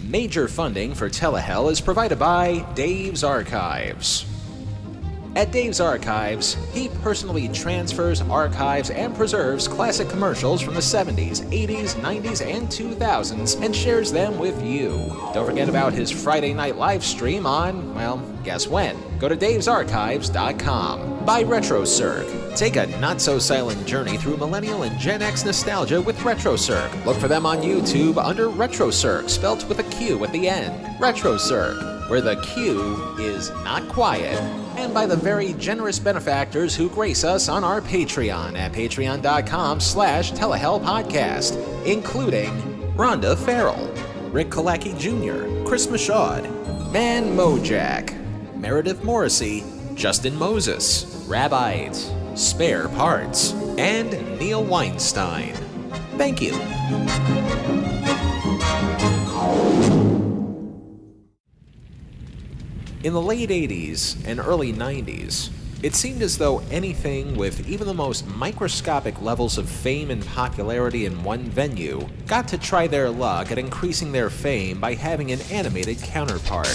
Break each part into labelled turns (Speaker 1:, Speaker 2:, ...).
Speaker 1: Major funding for Telehell is provided by Dave's Archives. At Dave's Archives, he personally transfers, archives, and preserves classic commercials from the 70s, 80s, 90s, and 2000s and shares them with you. Don't forget about his Friday night live stream on, well, guess when? Go to davesarchives.com. By Retrocirq. Take a not-so-silent journey through millennial and Gen X nostalgia with Retrocirq. Look for them on YouTube under Retrocirq, spelt with a Q at the end. Retrocirq, where the Q is not quiet. And by the very generous benefactors who grace us on our Patreon at patreon.com/telehellpodcast, including Rhonda Farrell, Rick Kalacki Jr., Chris Michaud, Man Mojack, Meredith Morrissey, Justin Moses, Rabbite, Spare Parts, and Neil Weinstein. Thank you. In the late 80s and early 90s, it seemed as though anything with even the most microscopic levels of fame and popularity in one venue got to try their luck at increasing their fame by having an animated counterpart.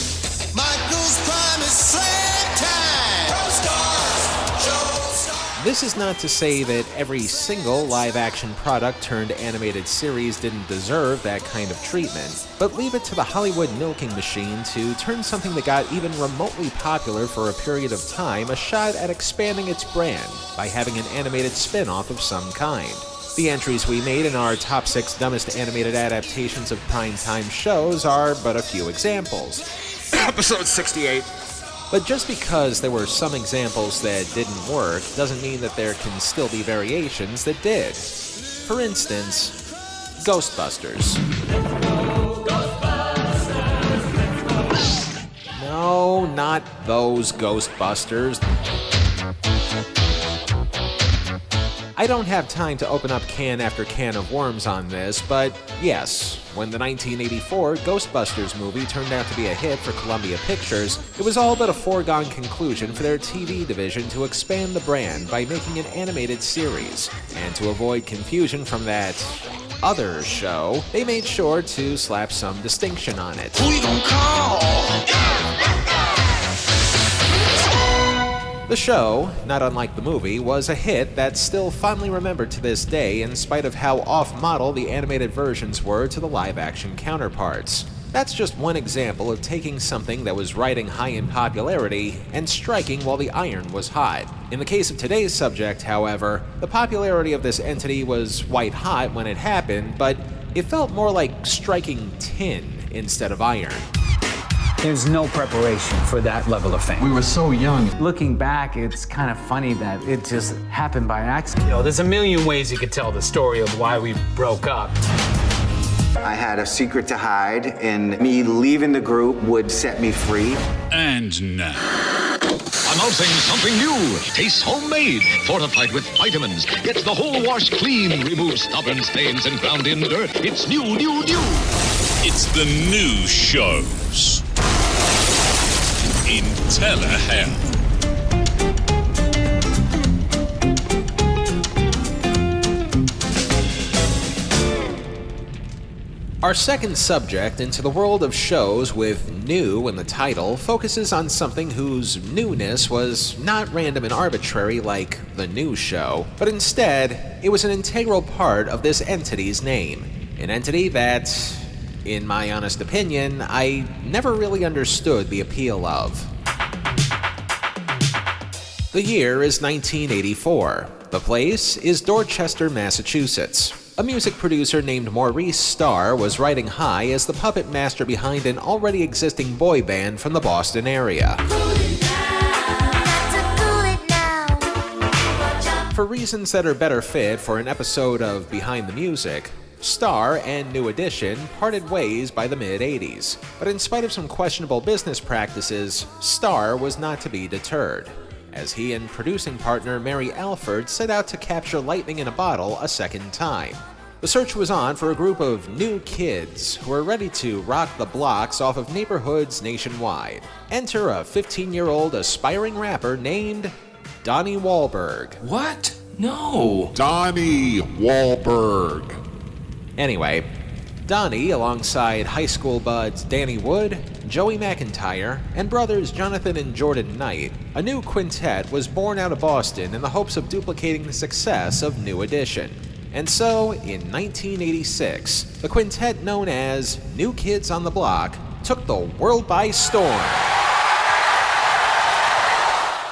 Speaker 1: Michael's Prime is slam time! Pro stars! Show stars! This is not to say that every single live-action product turned animated series didn't deserve that kind of treatment, but leave it to the Hollywood milking machine to turn something that got even remotely popular for a period of time a shot at expanding its brand by having an animated spin-off of some kind. The entries we made in our top 6 dumbest animated adaptations of primetime shows are but a few examples. Episode 68. But just because there were some examples that didn't work doesn't mean that there can still be variations that did. For instance, Ghostbusters. No, not those Ghostbusters. I don't have time to open up can after can of worms on this, but yes, when the 1984 Ghostbusters movie turned out to be a hit for Columbia Pictures, it was all but a foregone conclusion for their TV division to expand the brand by making an animated series. And to avoid confusion from that other show, they made sure to slap some distinction on it. Who you gonna call? The show, not unlike the movie, was a hit that's still fondly remembered to this day in spite of how off-model the animated versions were to the live-action counterparts. That's just one example of taking something that was riding high in popularity and striking while the iron was hot. In the case of today's subject, however, the popularity of this entity was white hot when it happened, but it felt more like striking tin instead of iron.
Speaker 2: There's no preparation for that level of fame.
Speaker 3: We were so young.
Speaker 2: Looking back, it's kind of funny that it just happened by accident. You know, there's a million ways you could tell the story of why we broke up.
Speaker 4: I had a secret to hide, and me leaving the group would set me free.
Speaker 5: And now, announcing something new. Tastes homemade, fortified with vitamins. Gets the whole wash clean, removes stubborn stains and ground in dirt. It's new. It's the new shows in Telehell.
Speaker 1: Our second subject into the world of shows with new in the title focuses on something whose newness was not random and arbitrary like the new show, but instead, it was an integral part of this entity's name. An entity that, in my honest opinion, I never really understood the appeal of. The year is 1984. The place is Dorchester, Massachusetts. A music producer named Maurice Starr was riding high as the puppet master behind an already existing boy band from the Boston area. For reasons that are better fit for an episode of Behind the Music, Starr and New Edition parted ways by the mid-'80s, but in spite of some questionable business practices, Starr was not to be deterred, as he and producing partner Mary Alford set out to capture lightning in a bottle a second time. The search was on for a group of new kids who were ready to rock the blocks off of neighborhoods nationwide. Enter a 15-year-old aspiring rapper named Donnie Wahlberg.
Speaker 3: What? No.
Speaker 5: Donnie Wahlberg.
Speaker 1: Anyway, Donnie, alongside high school buds Danny Wood, Joey McIntyre, and brothers Jonathan and Jordan Knight, a new quintet was born out of Boston in the hopes of duplicating the success of New Edition. And so, in 1986, the quintet known as New Kids on the Block took the world by storm.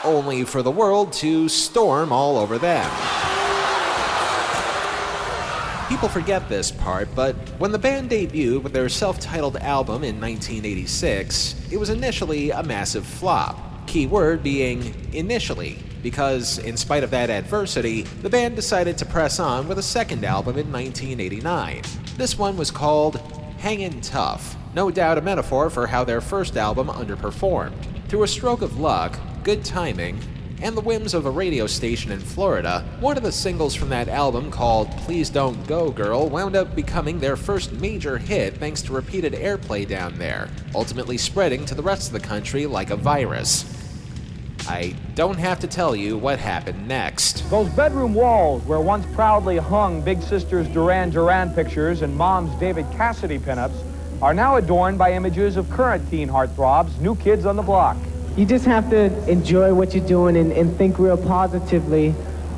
Speaker 1: Only for the world to storm all over them. People forget this part, but when the band debuted with their self-titled album in 1986, it was initially a massive flop. Key word being initially, because in spite of that adversity, the band decided to press on with a second album in 1989. This one was called Hangin' Tough, no doubt a metaphor for how their first album underperformed. Through a stroke of luck, good timing, and the whims of a radio station in Florida, one of the singles from that album called Please Don't Go Girl wound up becoming their first major hit thanks to repeated airplay down there, ultimately spreading to the rest of the country like a virus. I don't have to tell you what happened next.
Speaker 3: Those bedroom walls where once proudly hung Big Sister's Duran Duran pictures and Mom's David Cassidy pinups are now adorned by images of current teen heartthrobs, New Kids on the Block.
Speaker 6: You just have to enjoy what you're doing and think real positively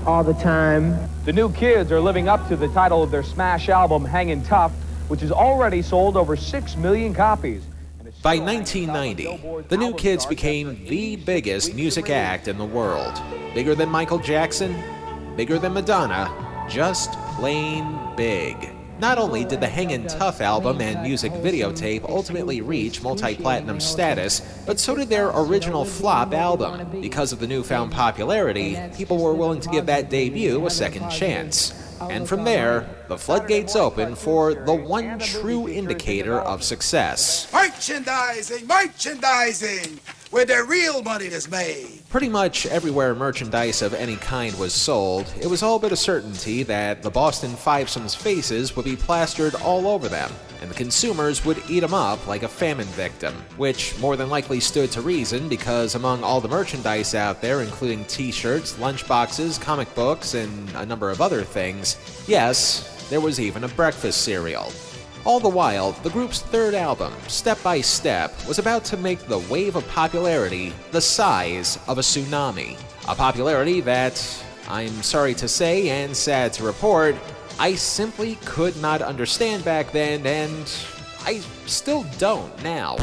Speaker 6: all the time.
Speaker 3: The New Kids are living up to the title of their smash album, Hangin' Tough, which has already sold over 6 million copies.
Speaker 1: By 1990, the New Kids became the biggest music act in the world. Bigger than Michael Jackson, bigger than Madonna, just plain big. Not only did the Hangin' Tough album and music videotape ultimately reach multi-platinum status, but so did their original flop album. Because of the newfound popularity, people were willing to give that debut a second chance. And from there, the floodgates opened for the one true indicator of success.
Speaker 7: Merchandising, merchandising, where the real money is made.
Speaker 1: Pretty much everywhere merchandise of any kind was sold, it was all but a certainty that the Boston Fivesomes' faces would be plastered all over them, and the consumers would eat them up like a famine victim, which more than likely stood to reason because among all the merchandise out there, including t-shirts, lunchboxes, comic books, and a number of other things, yes, there was even a breakfast cereal. All the while, the group's third album, Step by Step, was about to make the wave of popularity the size of a tsunami. A popularity that, I'm sorry to say and sad to report, I simply could not understand back then, and I still don't now.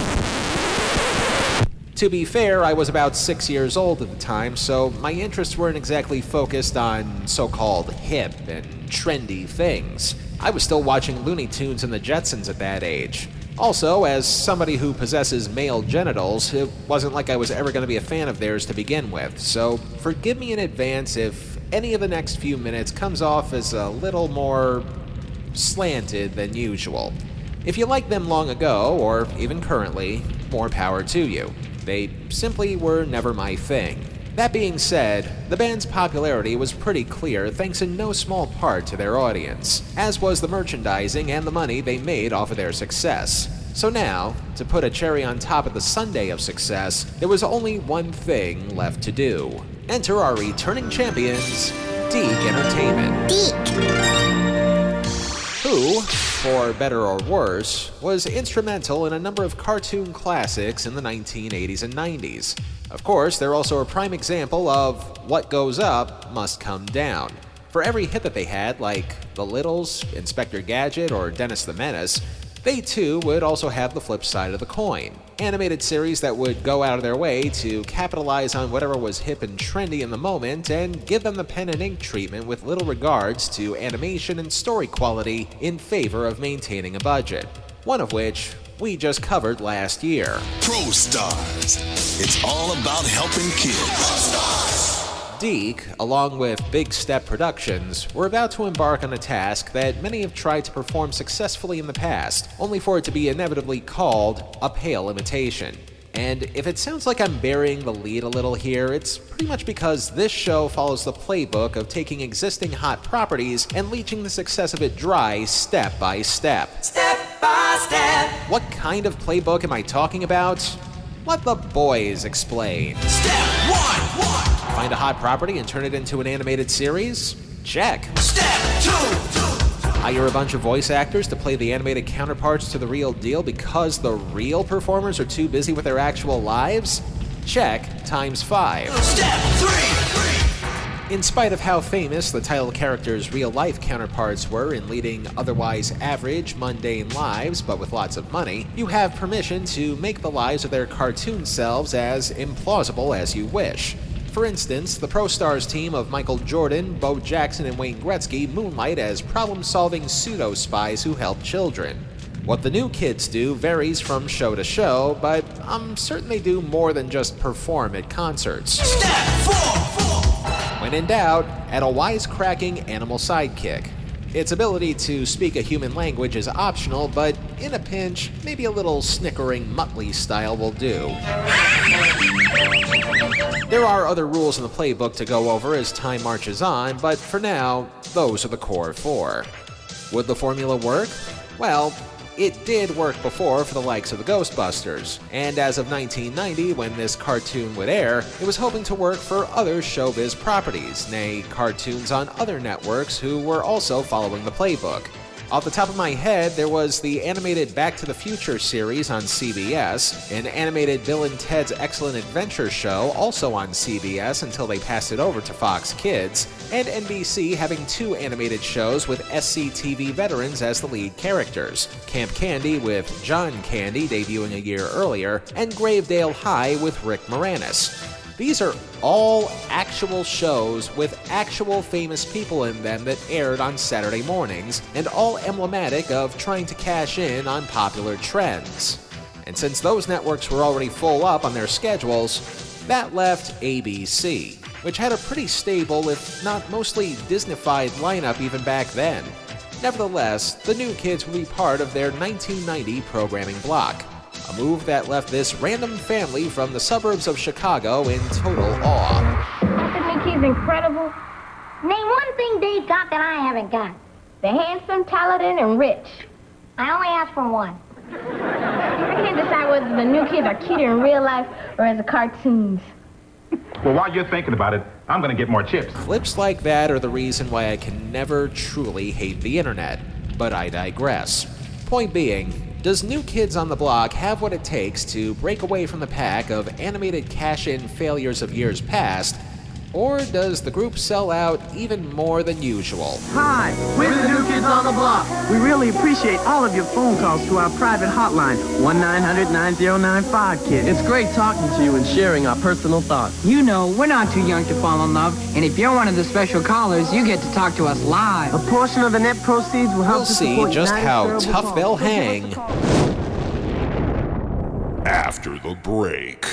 Speaker 1: To be fair, I was about 6 years old at the time, so my interests weren't exactly focused on so-called hip and trendy things. I was still watching Looney Tunes and the Jetsons at that age. Also, as somebody who possesses male genitals, it wasn't like I was ever going to be a fan of theirs to begin with, so forgive me in advance if any of the next few minutes comes off as a little more slanted than usual. If you liked them long ago, or even currently, more power to you. They simply were never my thing. That being said, the band's popularity was pretty clear thanks in no small part to their audience, as was the merchandising and the money they made off of their success. So now, to put a cherry on top of the sundae of success, there was only one thing left to do. Enter our returning champions, Deke Entertainment. Who, for better or worse, was instrumental in a number of cartoon classics in the 1980s and 90s. Of course, they're also a prime example of what goes up must come down. For every hit that they had, like The Littles, Inspector Gadget, or Dennis the Menace, they too would also have the flip side of the coin. Animated series that would go out of their way to capitalize on whatever was hip and trendy in the moment and give them the pen and ink treatment with little regards to animation and story quality in favor of maintaining a budget. One of which we just covered last year.
Speaker 8: Pro Stars. It's all about helping kids.
Speaker 1: Deke, along with Big Step Productions, were about to embark on a task that many have tried to perform successfully in the past, only for it to be inevitably called a pale imitation. And if it sounds like I'm burying the lead a little here, it's pretty much because this show follows the playbook of taking existing hot properties and leeching the success of it dry step by step. Step by step! What kind of playbook am I talking about? Let the boys explain. Step one! Find a hot property and turn it into an animated series? Check. Step two! Hire a bunch of voice actors to play the animated counterparts to the real deal because the real performers are too busy with their actual lives? Check times 5.
Speaker 8: Step 3.
Speaker 1: In spite of how famous the title characters' real-life counterparts were in leading otherwise average, mundane lives, but with lots of money, you have permission to make the lives of their cartoon selves as implausible as you wish. For instance, the Pro Stars team of Michael Jordan, Bo Jackson, and Wayne Gretzky moonlight as problem-solving pseudo-spies who help children. What the new kids do varies from show to show, but I'm certain they do more than just perform at concerts.
Speaker 8: Step 4.
Speaker 1: When in doubt, add a wisecracking animal sidekick. Its ability to speak a human language is optional, but in a pinch, maybe a little snickering Muttley style will do. There are other rules in the playbook to go over as time marches on, but for now, those are the core 4. Would the formula work? Well, it did work before for the likes of the Ghostbusters, and as of 1990, when this cartoon would air, it was hoping to work for other showbiz properties, nay, cartoons on other networks who were also following the playbook. Off the top of my head, there was the animated Back to the Future series on CBS, an animated Bill and Ted's Excellent Adventure show also on CBS until they passed it over to Fox Kids, and NBC having 2 animated shows with SCTV veterans as the lead characters, Camp Candy with John Candy debuting a year earlier, and Gravedale High with Rick Moranis. These are all actual shows with actual famous people in them that aired on Saturday mornings, and all emblematic of trying to cash in on popular trends. And since those networks were already full up on their schedules, that left ABC, which had a pretty stable, if not mostly Disney-fied lineup even back then. Nevertheless, the new kids would be part of their 1990 programming block. A move that left this random family from the suburbs of Chicago in total awe.
Speaker 9: Don't you think he's incredible? Name one thing Dave got that I haven't got. The handsome, talented, and rich. I only asked for one. I can't decide whether the new kids are cuter in real life or as the cartoons.
Speaker 10: Well, while you're thinking about it, I'm gonna get more chips.
Speaker 1: Clips like that are the reason why I can never truly hate the internet. But I digress. Point being, does New Kids on the Block have what it takes to break away from the pack of animated cash-in failures of years past, or does the group sell out even more than usual?
Speaker 6: Hi, we're the New Kids on the Block. We really appreciate all of your phone calls to our private hotline, 1-900-9095, kid.
Speaker 11: It's great talking to you and sharing our personal thoughts.
Speaker 12: You know, we're not too young to fall in love, and if you're one of the special callers, you get to talk to us live.
Speaker 6: A portion of the net proceeds will help
Speaker 1: We'll
Speaker 6: to
Speaker 1: see
Speaker 6: support
Speaker 1: just
Speaker 6: United
Speaker 1: how
Speaker 6: Cerebral
Speaker 1: tough
Speaker 6: Palsy.
Speaker 1: they'll hang
Speaker 8: After the break.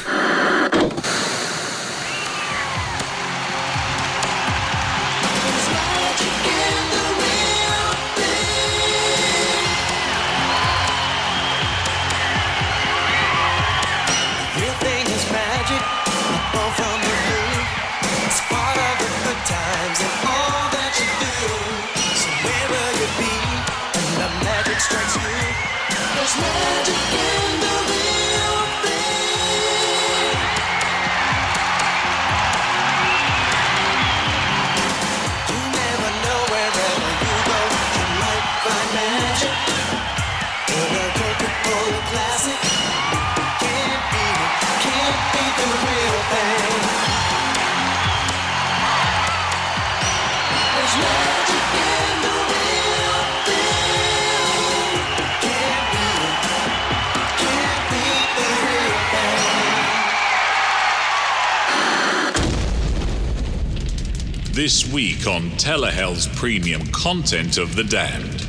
Speaker 13: This week on Telehell's premium content of the damned.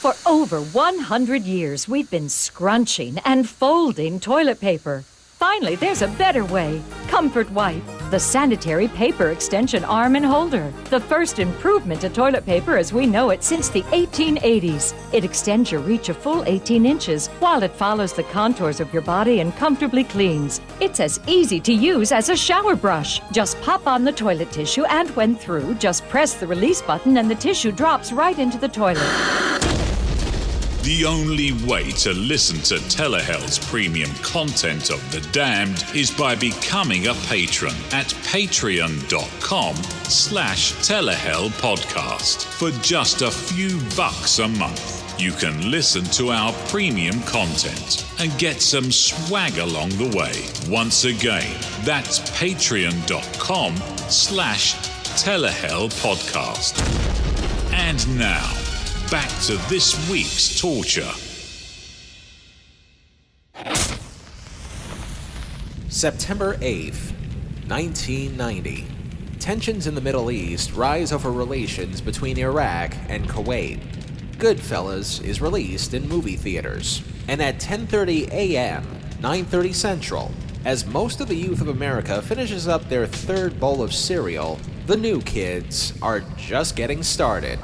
Speaker 14: For over 100 years, we've been scrunching and folding toilet paper. Finally, there's a better way. Comfort Wipe, the sanitary paper extension arm and holder. The first improvement to toilet paper as we know it since the 1880s. It extends your reach a full 18 inches while it follows the contours of your body and comfortably cleans. It's as easy to use as a shower brush. Just pop on the toilet tissue and when through, just press the release button and the tissue drops right into the toilet.
Speaker 13: The only way to listen to Telehell's premium content of The Damned is by becoming a patron at patreon.com/Telehell podcast. For just a few bucks a month, you can listen to our premium content and get some swag along the way. Once again, that's patreon.com/Telehell podcast. And now, back to this week's torture.
Speaker 1: September 8th, 1990. Tensions in the Middle East rise over relations between Iraq and Kuwait. Goodfellas is released in movie theaters. And at 10:30 a.m., 9:30 Central, as most of the youth of America finishes up their third bowl of cereal, the new kids are just getting started.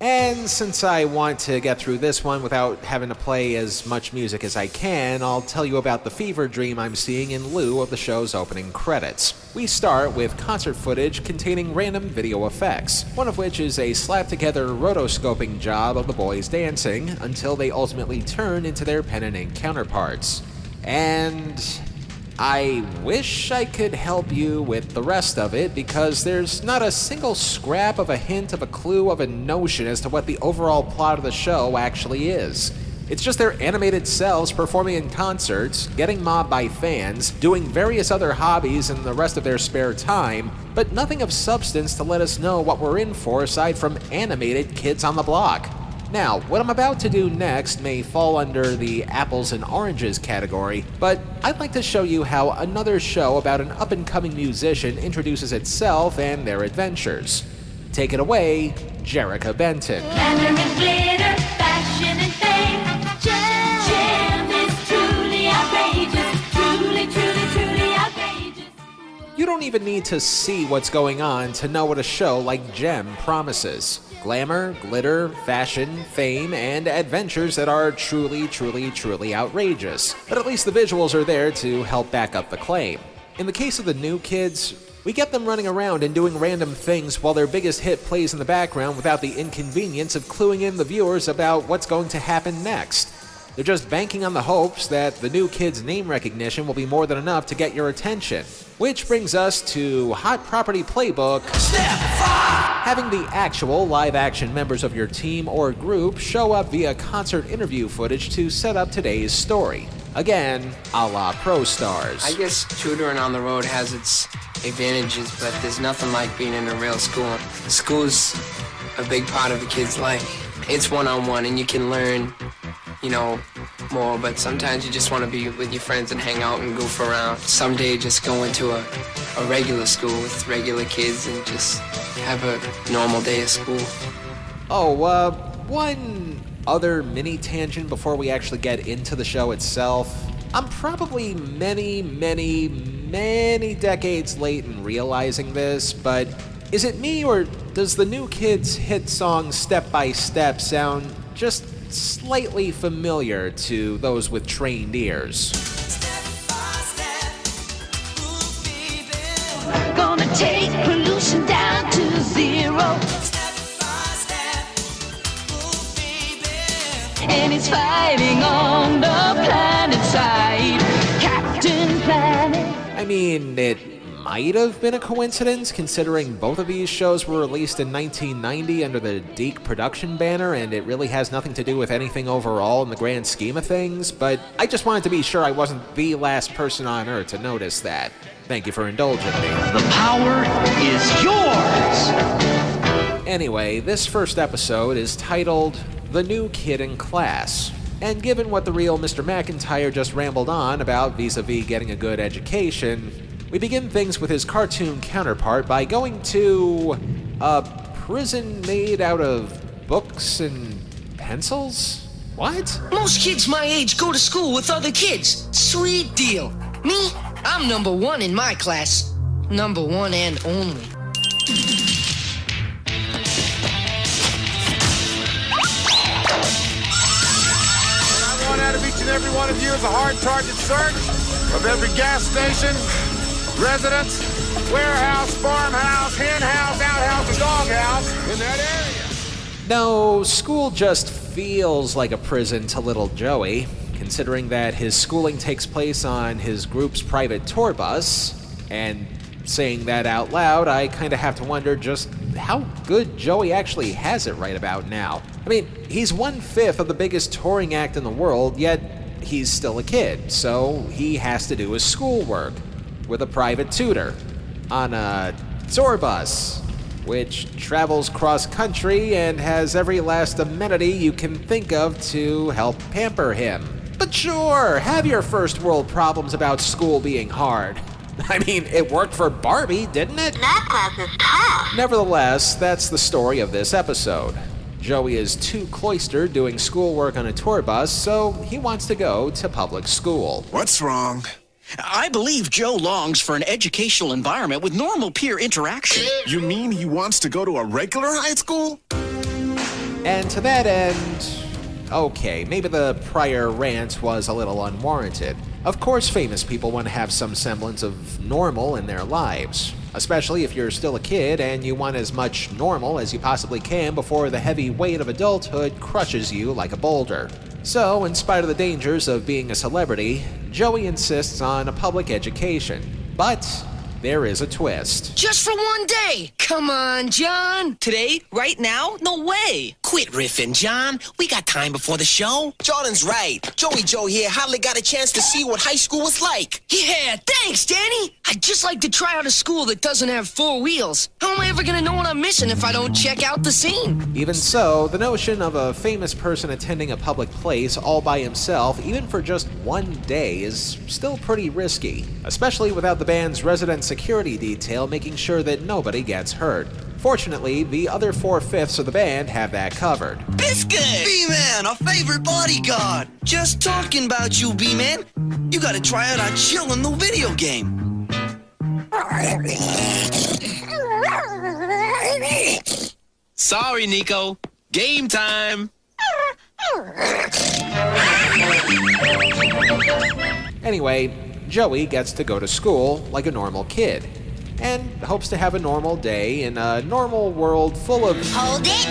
Speaker 1: And since I want to get through this one without having to play as much music as I can, I'll tell you about the fever dream I'm seeing in lieu of the show's opening credits. We start with concert footage containing random video effects, one of which is a slap-together rotoscoping job of the boys dancing until they ultimately turn into their pen and ink counterparts. And I wish I could help you with the rest of it, because there's not a single scrap of a hint of a clue of a notion as to what the overall plot of the show actually is. It's just their animated selves performing in concerts, getting mobbed by fans, doing various other hobbies in the rest of their spare time, but nothing of substance to let us know what we're in for aside from animated kids on the block. Now, what I'm about to do next may fall under the apples and oranges category, but I'd like to show you how another show about an up-and-coming musician introduces itself and their adventures. Take it away, Jerrica Benton.
Speaker 15: Glamour and glitter, fashion and fame. Jam is truly outrageous. Truly, truly, truly outrageous.
Speaker 1: You don't even need to see what's going on to know what a show like Gem promises. Glamour, glitter, fashion, fame, and adventures that are truly, truly, truly outrageous. But at least the visuals are there to help back up the claim. In the case of the new kids, we get them running around and doing random things while their biggest hit plays in the background without the inconvenience of cluing in the viewers about what's going to happen next. They're just banking on the hopes that the new kids' name recognition will be more than enough to get your attention. Which brings us to Hot Property Playbook Step 5! Having the actual live-action members of your team or group show up via concert interview footage to set up today's story. Again, a la Pro Stars.
Speaker 12: I guess tutoring on the road has its advantages, but there's nothing like being in a real school. School's a big part of a kid's life. It's one-on-one, and you can learn, more, but sometimes you just want to be with your friends and hang out and goof around. Someday just go into a regular school with regular kids and just have a normal day of school.
Speaker 1: One other mini tangent before we actually get into the show itself. I'm probably many, many, many decades late in realizing this, but is it me or does the new kids' hit song Step by Step sound just slightly familiar to those with trained ears?
Speaker 15: Gonna take pollution down to zero. And it's fighting on the planet side. Captain Planet.
Speaker 1: I mean, it might have been a coincidence considering both of these shows were released in 1990 under the Deke production banner, and it really has nothing to do with anything overall in the grand scheme of things, but I just wanted to be sure I wasn't the last person on Earth to notice that. Thank you for indulging me.
Speaker 15: The power is yours!
Speaker 1: Anyway, this first episode is titled The New Kid in Class. And given what the real Mr. McIntyre just rambled on about vis-a-vis getting a good education, we begin things with his cartoon counterpart by going to a prison made out of books and pencils? What?
Speaker 16: Most kids my age go to school with other kids. Sweet deal. Me, I'm number one in my class. Number one and only.
Speaker 10: I want out of each and every one of you is a hard-target search of every gas station, residence, warehouse, farmhouse, hen house, outhouse, and doghouse in that area.
Speaker 1: No, school just feels like a prison to little Joey, considering that his schooling takes place on his group's private tour bus. And saying that out loud, I kind of have to wonder just how good Joey actually has it right about now. I mean, he's 1/5 of the biggest touring act in the world, yet he's still a kid, so he has to do his schoolwork with a private tutor on a tour bus, which travels cross-country and has every last amenity you can think of to help pamper him. But sure, have your first world problems about school being hard. I mean, it worked for Barbie, didn't it?
Speaker 9: Math class is tough.
Speaker 1: Nevertheless, that's the story of this episode. Joey is too cloistered doing schoolwork on a tour bus, so he wants to go to public school.
Speaker 8: What's wrong?
Speaker 17: I believe Joe longs for an educational environment with normal peer interaction.
Speaker 8: You mean he wants to go to a regular high school?
Speaker 1: And to that end, okay, maybe the prior rant was a little unwarranted. Of course, famous people want to have some semblance of normal in their lives, especially if you're still a kid and you want as much normal as you possibly can before the heavy weight of adulthood crushes you like a boulder. So, in spite of the dangers of being a celebrity, Joey insists on a public education. But there is a twist.
Speaker 16: Just for one day. Come on, John. Today? Right now? No way.
Speaker 17: Quit riffing, John. We got time before the show.
Speaker 18: Jordan's right. Joey Joe here hardly got a chance to see what high school was like.
Speaker 16: Yeah, thanks, Danny. I'd just like to try out a school that doesn't have 4 wheels. How am I ever gonna know what I'm missing if I don't check out the scene?
Speaker 1: Even so, the notion of a famous person attending a public place all by himself, even for just one day, is still pretty risky, especially without the band's resident security detail making sure that nobody gets hurt. Fortunately, the other 4/5 of the band have that covered.
Speaker 17: Biscuit! B-Man, our favorite bodyguard. Just talking about you, B-Man. You gotta try out our chillin' new video game. Sorry, Nico. Game time.
Speaker 1: Anyway, Joey gets to go to school like a normal kid, and hopes to have a normal day in a normal world full of...
Speaker 9: Hold it.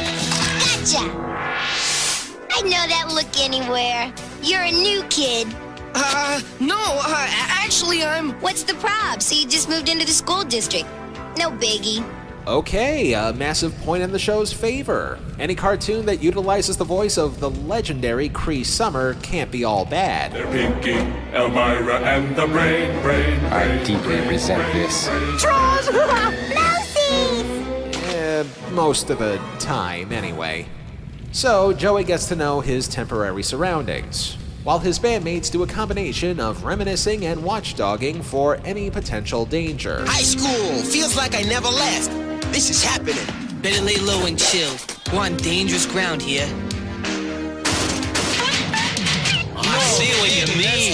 Speaker 9: Gotcha. I'd know that look anywhere. You're a new kid.
Speaker 16: No, actually I'm...
Speaker 9: What's the prob? So you just moved into the school district. No biggie.
Speaker 1: Okay, a massive point in the show's favor. Any cartoon that utilizes the voice of the legendary Cree Summer can't be all bad.
Speaker 19: They're Pinky, Elmira, and the Brain.
Speaker 20: I deeply resent this.
Speaker 9: Trolls! Mousies!
Speaker 1: Most of the time, anyway. So, Joey gets to know his temporary surroundings, while his bandmates do a combination of reminiscing and watchdogging for any potential danger.
Speaker 18: High school feels like I never left. This is happening.
Speaker 16: Better lay low and chill. We're on dangerous ground here.
Speaker 17: I see what you mean.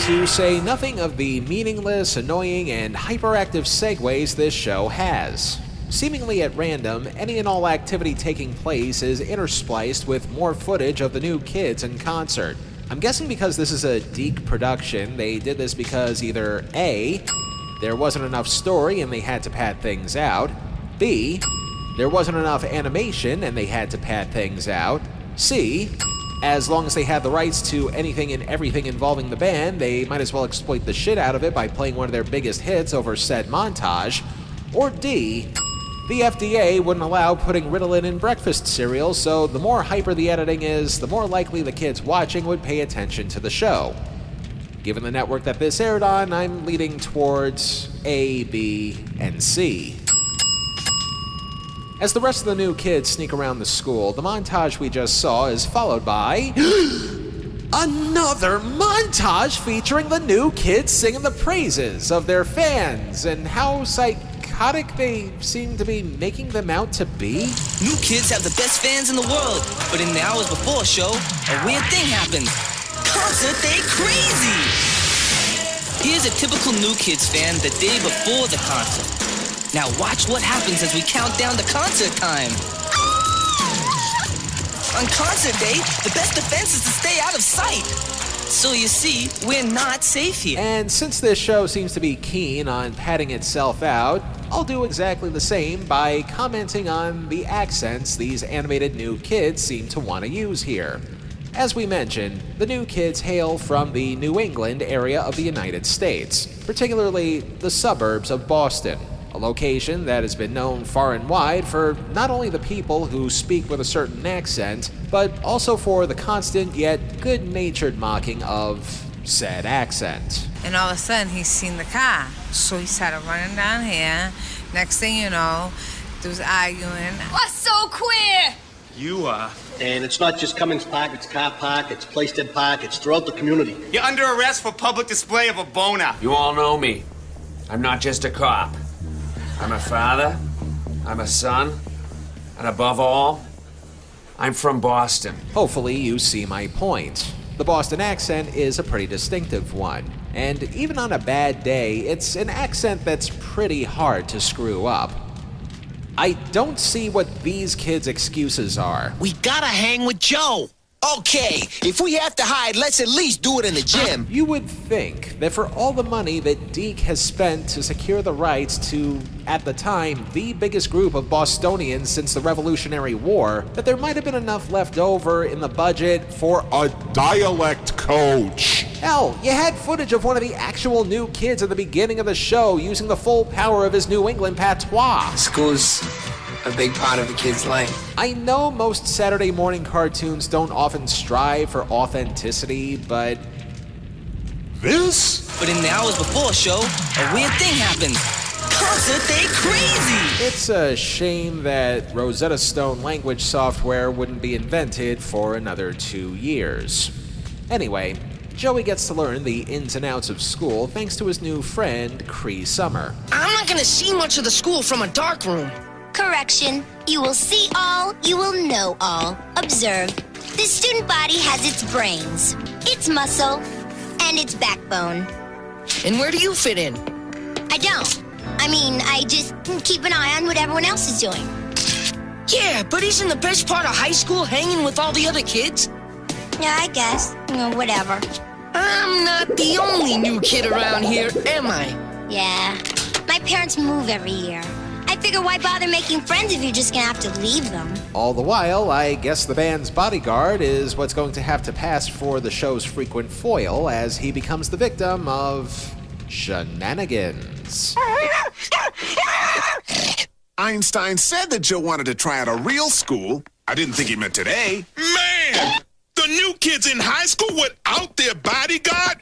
Speaker 1: To say nothing of the meaningless, annoying, and hyperactive segues this show has. Seemingly at random, any and all activity taking place is interspliced with more footage of the new kids in concert. I'm guessing because this is a Deke production, they did this because either A, there wasn't enough story and they had to pad things out, B, there wasn't enough animation and they had to pad things out, C, as long as they had the rights to anything and everything involving the band, they might as well exploit the shit out of it by playing one of their biggest hits over said montage, or D, the FDA wouldn't allow putting Ritalin in breakfast cereal, so the more hyper the editing is, the more likely the kids watching would pay attention to the show. Given the network that this aired on, I'm leaning towards A, B, and C. As the rest of the new kids sneak around the school, the montage we just saw is followed by... another montage featuring the new kids singing the praises of their fans and how psychotic they seem to be making them out to be.
Speaker 16: New kids have the best fans in the world, but in the hours before a show, a weird thing happens. Concert day crazy! Here's a typical New Kids fan the day before the concert. Now watch what happens as we count down the concert time. On concert day, the best defense is to stay out of sight. So you see, we're not safe here.
Speaker 1: And since this show seems to be keen on padding itself out, I'll do exactly the same by commenting on the accents these animated new kids seem to want to use here. As we mentioned, the new kids hail from the New England area of the United States, particularly the suburbs of Boston, a location that has been known far and wide for not only the people who speak with a certain accent, but also for the constant yet good-natured mocking of said accent.
Speaker 21: And all of a sudden, he's seen the car. So he started running down here. Next thing you know, there was arguing.
Speaker 15: What's so queer?
Speaker 22: You are.
Speaker 23: And it's not just Cummings Park, it's Car Park, it's Plaisted Park, it's throughout the community.
Speaker 22: You're under arrest for public display of a boner.
Speaker 2: You all know me. I'm not just a cop. I'm a father, I'm a son, and above all, I'm from Boston.
Speaker 1: Hopefully you see my point. The Boston accent is a pretty distinctive one, and even on a bad day, it's an accent that's pretty hard to screw up. I don't see what these kids' excuses are.
Speaker 18: We gotta hang with Joe. Okay, if we have to hide, let's at least do it in the gym.
Speaker 1: You would think that for all the money that Deke has spent to secure the rights to, at the time, the biggest group of Bostonians since the Revolutionary War, that there might have been enough left over in the budget for
Speaker 24: a dialect coach.
Speaker 1: Hell, you had footage of one of the actual new kids at the beginning of the show using the full power of his New England patois.
Speaker 12: School's a big part of a kid's life.
Speaker 1: I know most Saturday morning cartoons don't often strive for authenticity, but
Speaker 24: this?
Speaker 16: But in the hours before show, a weird thing happened. Concert Day Crazy!
Speaker 1: It's a shame that Rosetta Stone language software wouldn't be invented for another 2 years. Anyway, Joey gets to learn the ins and outs of school thanks to his new friend, Cree Summer.
Speaker 17: I'm not gonna see much of the school from a dark room.
Speaker 25: Correction. You will see all, you will know all. Observe. The student body has its brains, its muscle, and its backbone.
Speaker 17: And where do you fit in?
Speaker 25: I don't. I mean, I just keep an eye on what everyone else is doing.
Speaker 17: Yeah, but isn't the best part of high school hanging with all the other kids?
Speaker 25: Yeah, I guess. Whatever.
Speaker 17: I'm not the only new kid around here, am I?
Speaker 25: Yeah. My parents move every year. I figure why bother making friends if you're just gonna have to leave them?
Speaker 1: All the while, I guess the band's bodyguard is what's going to have to pass for the show's frequent foil as he becomes the victim of shenanigans.
Speaker 24: Einstein said that Joe wanted to try out a real school. I didn't think he meant today.
Speaker 8: Man! The new kids in high school without their bodyguard?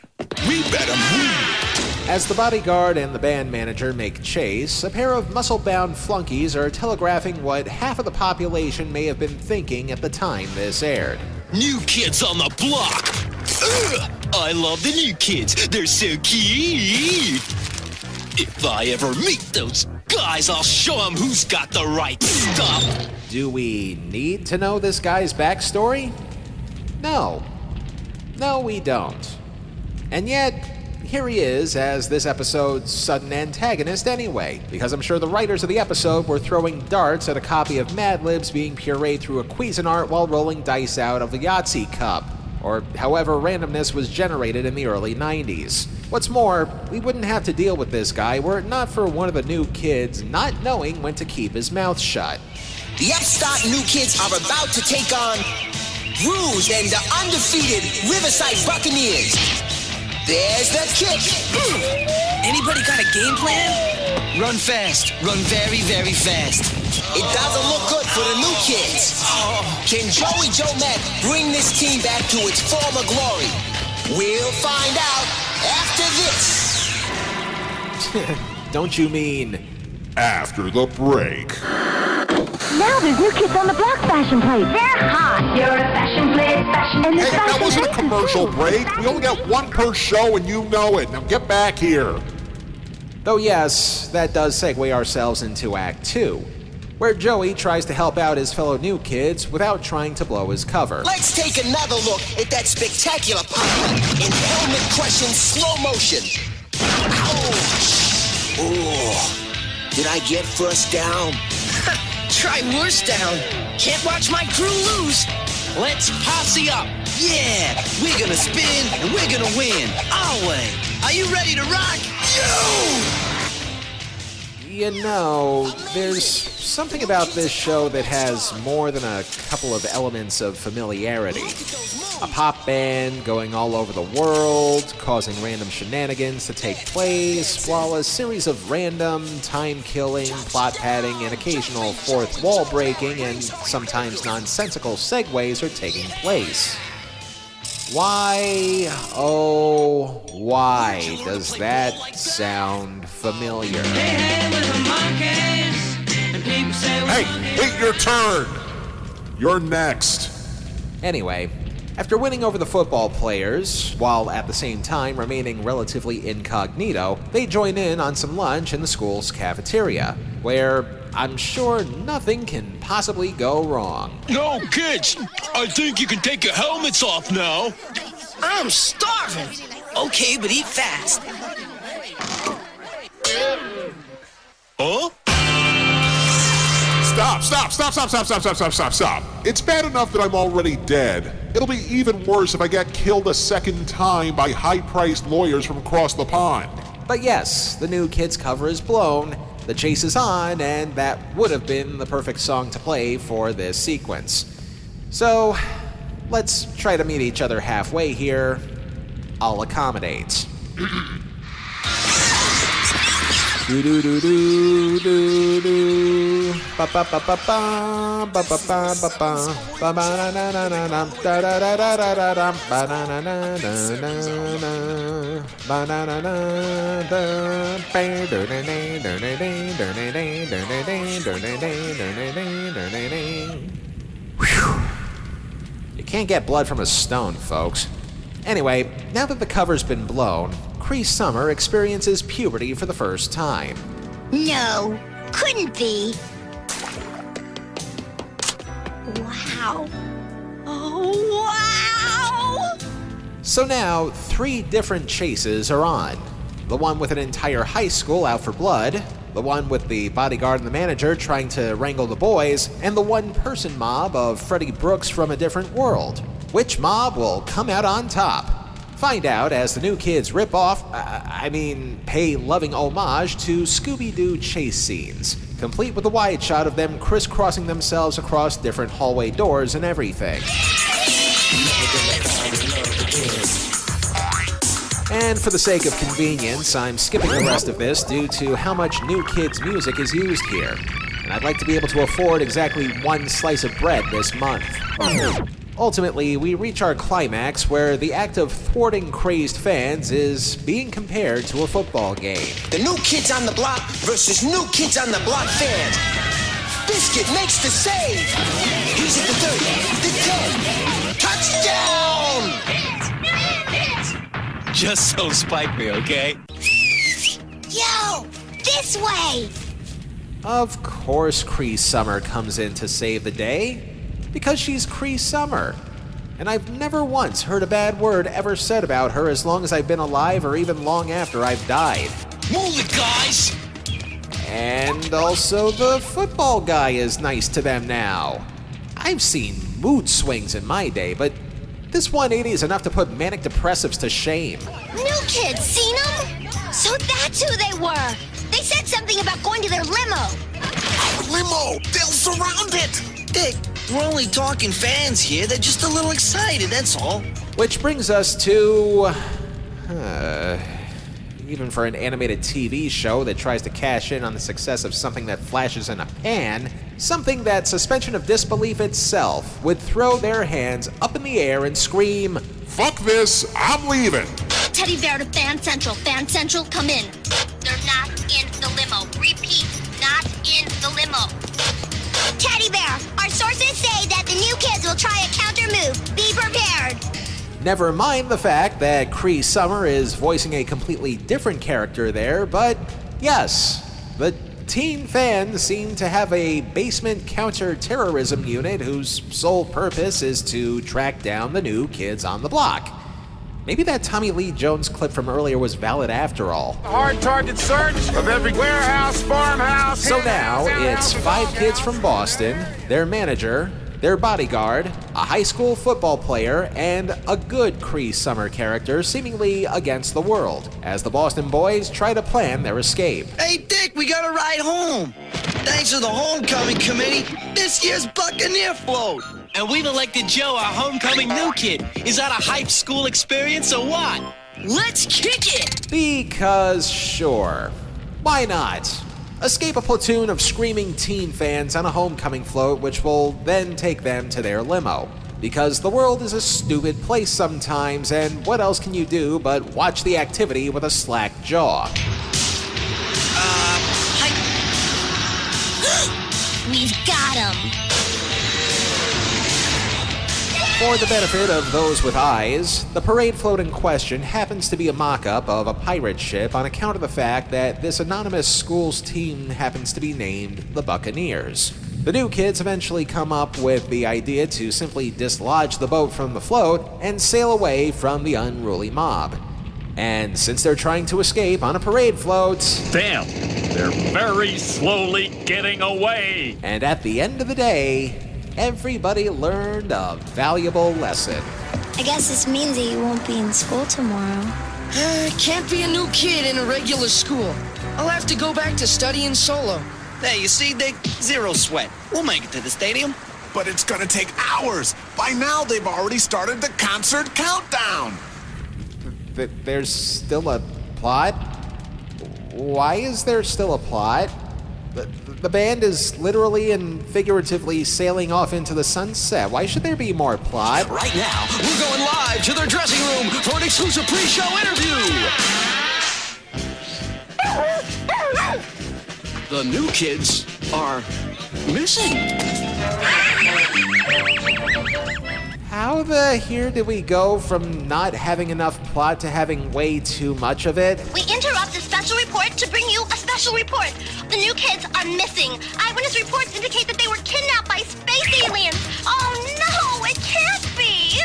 Speaker 8: We better move.
Speaker 1: As the bodyguard and the band manager make chase, a pair of muscle-bound flunkies are telegraphing what half of the population may have been thinking at the time this aired.
Speaker 18: New kids on the block. Ugh, I love the new kids. They're so cute. If I ever meet those guys, I'll show them who's got the right stuff.
Speaker 1: Do we need to know this guy's backstory? No. No, we don't. And yet, here he is as this episode's sudden antagonist anyway, because I'm sure the writers of the episode were throwing darts at a copy of Mad Libs being pureed through a Cuisinart while rolling dice out of the Yahtzee cup, or however randomness was generated in the early 90s. What's more, we wouldn't have to deal with this guy were it not for one of the new kids not knowing when to keep his mouth shut.
Speaker 18: The upstart new kids are about to take on Rouge and the undefeated Riverside Buccaneers. There's the kick.
Speaker 17: Anybody got a game plan? Run fast. Run very, very fast.
Speaker 18: It doesn't look good for the new kids. Can Joey Joe Matt bring this team back to its former glory? We'll find out after this.
Speaker 1: Don't you mean
Speaker 24: after the break?
Speaker 9: Now there's new kids on the block fashion plate. They're hot. You're a fashion plate, fashion. And
Speaker 24: Hey, that wasn't a commercial break. We only got one per show and you know it. Now get back here.
Speaker 1: Though yes, that does segue ourselves into Act 2, where Joey tries to help out his fellow new kids without trying to blow his cover.
Speaker 18: Let's take another look at that spectacular pop in helmet crushing slow motion. Ouch! Oh, did I get first down?
Speaker 17: Try worse down. Can't watch my crew lose.
Speaker 18: Let's posse up. Yeah, we're gonna spin and we're gonna win. Our way. Are you ready to rock? Yo!
Speaker 1: You know, there's something about this show that has more than a couple of elements of familiarity. A pop band going all over the world, causing random shenanigans to take place, while a series of random, time-killing, plot padding, and occasional fourth wall breaking and sometimes nonsensical segues are taking place. Why, oh, why does that sound familiar?
Speaker 24: Hey, wait your turn! You're next.
Speaker 1: Anyway, after winning over the football players, while at the same time remaining relatively incognito, they join in on some lunch in the school's cafeteria, where I'm sure nothing can possibly go wrong.
Speaker 18: No, kids! I think you can take your helmets off now.
Speaker 16: I'm starving. Okay, but eat fast.
Speaker 18: Huh?
Speaker 24: Stop. It's bad enough that I'm already dead. It'll be even worse if I get killed a second time by high-priced lawyers from across the pond.
Speaker 1: But yes, the New Kids cover is blown, the chase is on, and that would have been the perfect song to play for this sequence. So, let's try to meet each other halfway here. I'll accommodate. Do do do do do do ba ba ba ba ba ba ba ba ba ba ba na na na na na da da da da da da da ba na na na na na na ba na na na da ba do do do do do do do. You can't get blood from a stone, folks. Anyway, now that the cover's been blown, Cree Summer experiences puberty for the first time.
Speaker 25: No, couldn't be. Wow. Oh, wow!
Speaker 1: So now, 3 different chases are on. The one with an entire high school out for blood, the one with the bodyguard and the manager trying to wrangle the boys, and the one-person mob of Freddie Brooks from a different world. Which mob will come out on top? Find out as the New Kids rip off, pay loving homage to Scooby-Doo chase scenes, complete with a wide shot of them crisscrossing themselves across different hallway doors and everything. And for the sake of convenience, I'm skipping the rest of this due to how much New Kids music is used here. And I'd like to be able to afford exactly 1 slice of bread this month. Ultimately, we reach our climax where the act of thwarting crazed fans is being compared to a football game.
Speaker 16: The New Kids on the Block versus New Kids on the Block fans. Biscuit makes the save. He's at the 30, the 10. Touchdown!
Speaker 18: Just so spike me, okay?
Speaker 25: Yo, this way!
Speaker 1: Of course Cree Summer comes in to save the day, because she's Cree Summer. And I've never once heard a bad word ever said about her as long as I've been alive or even long after I've died.
Speaker 18: Move it, guys!
Speaker 1: And also the football guy is nice to them now. I've seen mood swings in my day, but this 180 is enough to put manic depressives to shame.
Speaker 25: New Kids, seen them? So that's who they were. They said something about going to their limo.
Speaker 17: Limo! They'll surround it!
Speaker 16: Dick, we're only talking fans here. They're just a little excited, that's all.
Speaker 1: Which brings us to... even for an animated TV show that tries to cash in on the success of something that flashes in a pan, something that suspension of disbelief itself would throw their hands up in the air and scream,
Speaker 24: "Fuck this, I'm leaving!"
Speaker 25: Teddy Bear to Fan Central. Fan Central, come in. They're not in the limo. Repeat, not in the limo. Teddy Bear, our sources say that the New Kids will try a counter move. Be prepared.
Speaker 1: Never mind the fact that Cree Summer is voicing a completely different character there, but yes, the teen fans seem to have a basement counter-terrorism unit whose sole purpose is to track down the New Kids on the Block. Maybe that Tommy Lee Jones clip from earlier was valid after all.
Speaker 10: Hard target search of every warehouse, farmhouse.
Speaker 1: So now it's 5 kids from Boston, their manager, their bodyguard, a high school football player, and a good Cree Summer character seemingly against the world, as the Boston boys try to plan their escape.
Speaker 17: Hey, Dick, we got a ride home. Thanks to the homecoming committee, this year's Buccaneer float.
Speaker 18: And we've elected Joe our homecoming new kid. Is that a hype school experience or what?
Speaker 17: Let's kick it!
Speaker 1: Because sure, why not? Escape a platoon of screaming teen fans on a homecoming float, which will then take them to their limo. Because the world is a stupid place sometimes, and what else can you do but watch the activity with a slack jaw?
Speaker 25: We've got him.
Speaker 1: For the benefit of those with eyes, the parade float in question happens to be a mock-up of a pirate ship on account of the fact that this anonymous school's team happens to be named the Buccaneers. The new kids eventually come up with the idea to simply dislodge the boat from the float and sail away from the unruly mob. And since they're trying to escape on a parade float...
Speaker 19: Damn, they're very slowly getting away.
Speaker 1: And at the end of the day, everybody learned a valuable lesson.
Speaker 25: I guess this means that you won't be in school tomorrow.
Speaker 12: Can't be a new kid in a regular school. I'll have to go back to studying solo.
Speaker 17: Hey, you see, Dick? Zero sweat. We'll make it to the stadium.
Speaker 10: But it's gonna take hours. By now, they've already started the concert countdown.
Speaker 1: There's still a plot? Why is there still a plot? The band is literally and figuratively sailing off into the sunset. Why should there be more plot?
Speaker 18: Right now, we're going live to their dressing room for an exclusive pre-show interview. The new kids are missing.
Speaker 1: How the here did we go from not having enough plot to having way too much of it?
Speaker 25: We interrupt the special report to bring you a special report. The new kids are missing. Eyewitness reports indicate that they were kidnapped by space aliens. Oh no, it can't be!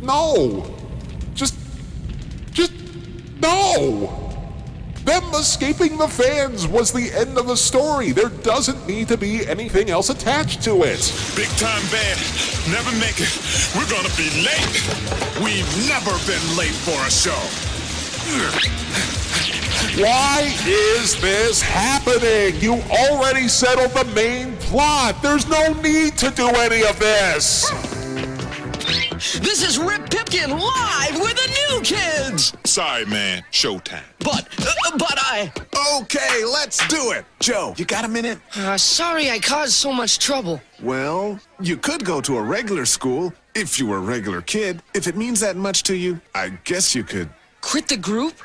Speaker 24: No! Just no! Them escaping the fans was the end of the story. There doesn't need to be anything else attached to it.
Speaker 8: Big time band, never make it. We're gonna be late. We've never been late for a show.
Speaker 24: Why is this happening? You already settled the main plot. There's no need to do any of this.
Speaker 18: This is Rip Pipkin live with the new kids.
Speaker 8: Sorry, man. Showtime.
Speaker 18: But I...
Speaker 10: Okay, let's do it. Joe, you got a minute?
Speaker 12: Sorry I caused so much trouble.
Speaker 10: Well, you could go to a regular school if you were a regular kid. If it means that much to you, I guess you could.
Speaker 12: Quit the group?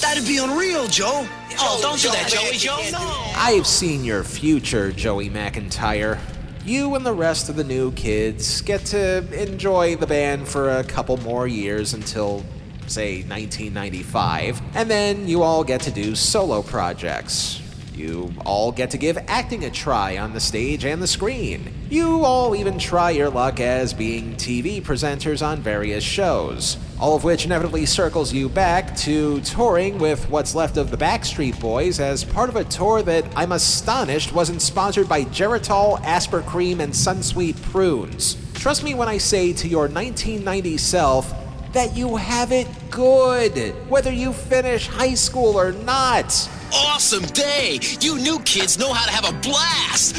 Speaker 17: That'd be unreal, Joe.
Speaker 18: Oh, don't do that, Joey. Joe, no.
Speaker 1: I've seen your future, Joey McIntyre. You and the rest of the new kids get to enjoy the band for a couple more years until, say, 1995, and then you all get to do solo projects. You all get to give acting a try on the stage and the screen. You all even try your luck as being TV presenters on various shows, all of which inevitably circles you back to touring with what's left of the Backstreet Boys as part of a tour that I'm astonished wasn't sponsored by Geritol, Aspercream, and Sunsweet Prunes. Trust me when I say to your 1990 self that you have it good, whether you finish high school or not.
Speaker 18: Awesome day! You new kids know how to have a blast!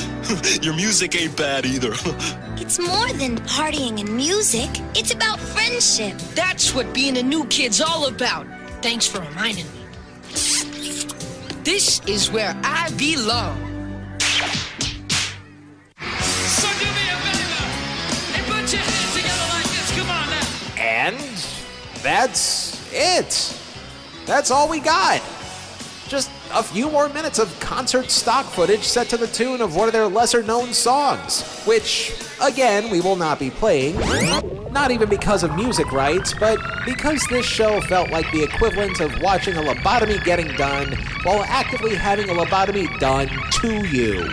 Speaker 18: Your music ain't bad either.
Speaker 25: It's more than partying and music. It's about friendship.
Speaker 12: That's what being a new kid's all about. Thanks for reminding me. This is where I belong.
Speaker 18: So do me a favor and put your hands together like this. Come on now.
Speaker 1: And that's it. That's all we got. Just a few more minutes of concert stock footage set to the tune of one of their lesser-known songs, which, again, we will not be playing, not even because of music rights, but because this show felt like the equivalent of watching a lobotomy getting done while actively having a lobotomy done to you.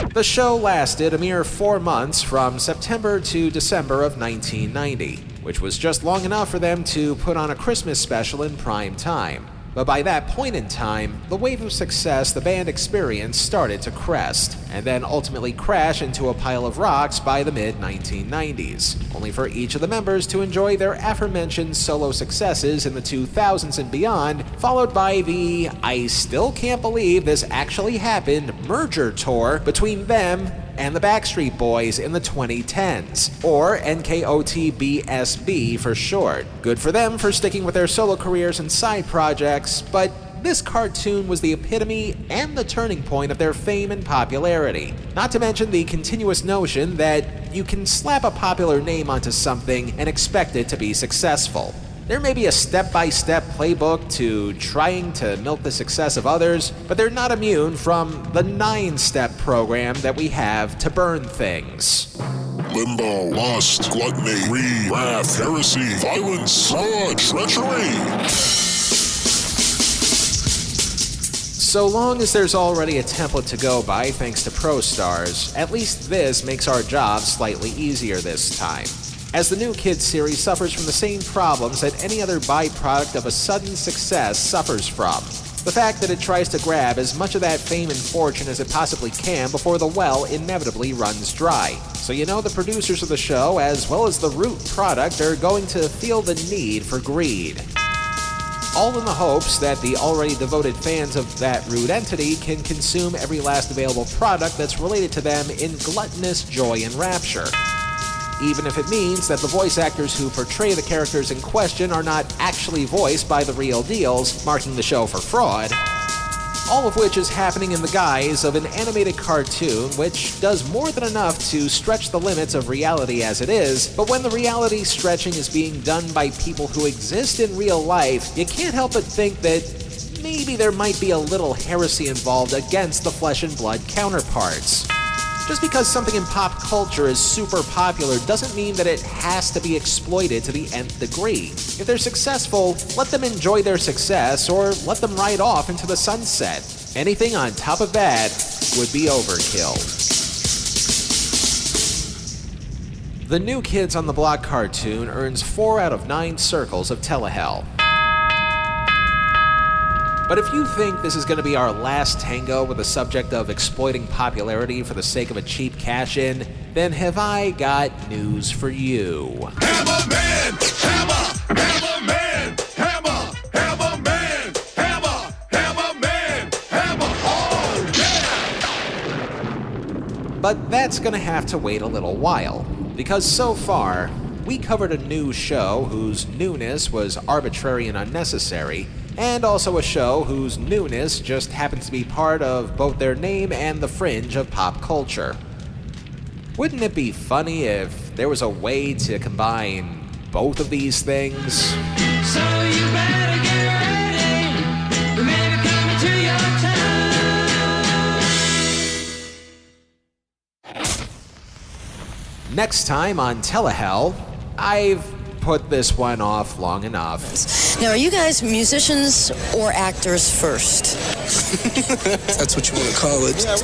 Speaker 1: The show lasted a mere 4 months from September to December of 1990, which was just long enough for them to put on a Christmas special in prime time. But by that point in time, the wave of success the band experienced started to crest, and then ultimately crash into a pile of rocks by the mid-1990s, only for each of the members to enjoy their aforementioned solo successes in the 2000s and beyond, followed by the "I still can't believe this actually happened" merger tour between them and the Backstreet Boys in the 2010s, or NKOTB for short. Good for them for sticking with their solo careers and side projects, but this cartoon was the epitome and the turning point of their fame and popularity. Not to mention the continuous notion that you can slap a popular name onto something and expect it to be successful. There may be a step-by-step playbook to trying to milk the success of others, but they're not immune from the 9-step program that we have to burn things.
Speaker 24: Limbo, lust, gluttony, greed, wrath, heresy, violence, fraud, treachery.
Speaker 1: So long as there's already a template to go by thanks to ProStars, at least this makes our job slightly easier this time, as the New Kids series suffers from the same problems that any other byproduct of a sudden success suffers from. The fact that it tries to grab as much of that fame and fortune as it possibly can before the well inevitably runs dry. So you know the producers of the show, as well as the root product, are going to feel the need for greed. All in the hopes that the already devoted fans of that root entity can consume every last available product that's related to them in gluttonous joy and rapture. Even if it means that the voice actors who portray the characters in question are not actually voiced by the real deals, marking the show for fraud. All of which is happening in the guise of an animated cartoon which does more than enough to stretch the limits of reality as it is, but when the reality stretching is being done by people who exist in real life, you can't help but think that maybe there might be a little heresy involved against the flesh and blood counterparts. Just because something in pop culture is super popular doesn't mean that it has to be exploited to the nth degree. If they're successful, let them enjoy their success or let them ride off into the sunset. Anything on top of that would be overkill. The New Kids on the Block cartoon earns 4 out of 9 circles of Telehell. But if you think this is going to be our last tango with the subject of exploiting popularity for the sake of a cheap cash-in, then have I got news for you.
Speaker 24: Hammer man! Hammer! Hammer man! Hammer! Hammer man! Hammer! Hammer man! Hammer! Oh, yeah!
Speaker 1: But that's going to have to wait a little while, because so far, we covered a new show whose newness was arbitrary and unnecessary, and also a show whose newness just happens to be part of both their name and the fringe of pop culture. Wouldn't it be funny if there was a way to combine both of these things?
Speaker 15: So you better get ready. We may be coming to your town.
Speaker 1: Next time on Telehell, I've put this one off long enough.
Speaker 3: Now, are you guys musicians or actors first?
Speaker 4: That's what you want to call it. Yeah,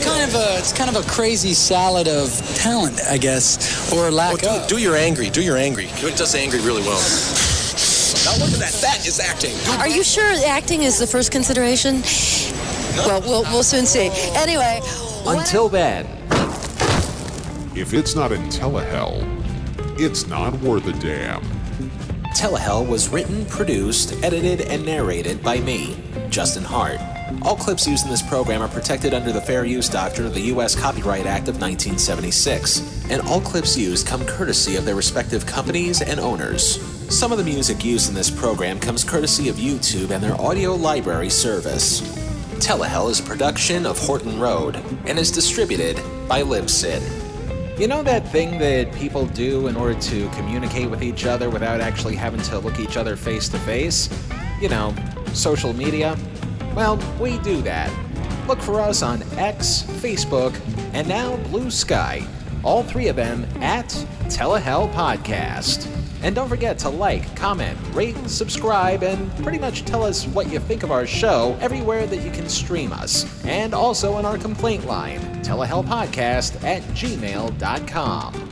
Speaker 4: it's kind of a crazy salad of talent, I guess, or lack of.
Speaker 5: Do your angry. It does angry really well. Now look at that. That is acting.
Speaker 3: Are you sure acting is the first consideration? Well, we'll soon see. Anyway.
Speaker 1: Until then.
Speaker 24: If it's not in Telehell, it's not worth a damn.
Speaker 1: Telehell was written, produced, edited, and narrated by me, Justin Hart. All clips used in this program are protected under the Fair Use Doctrine of the U.S. Copyright Act of 1976, and all clips used come courtesy of their respective companies and owners. Some of the music used in this program comes courtesy of YouTube and their audio library service. Telehell is a production of Horton Road and is distributed by Libsyn. You know that thing that people do in order to communicate with each other without actually having to look each other face to face? You know, social media? Well, we do that. Look for us on X, Facebook, and now Blue Sky. All 3 of them at Telehell Podcast. And don't forget to like, comment, rate, subscribe, and pretty much tell us what you think of our show everywhere that you can stream us. And also on our complaint line, telehellpodcast@gmail.com.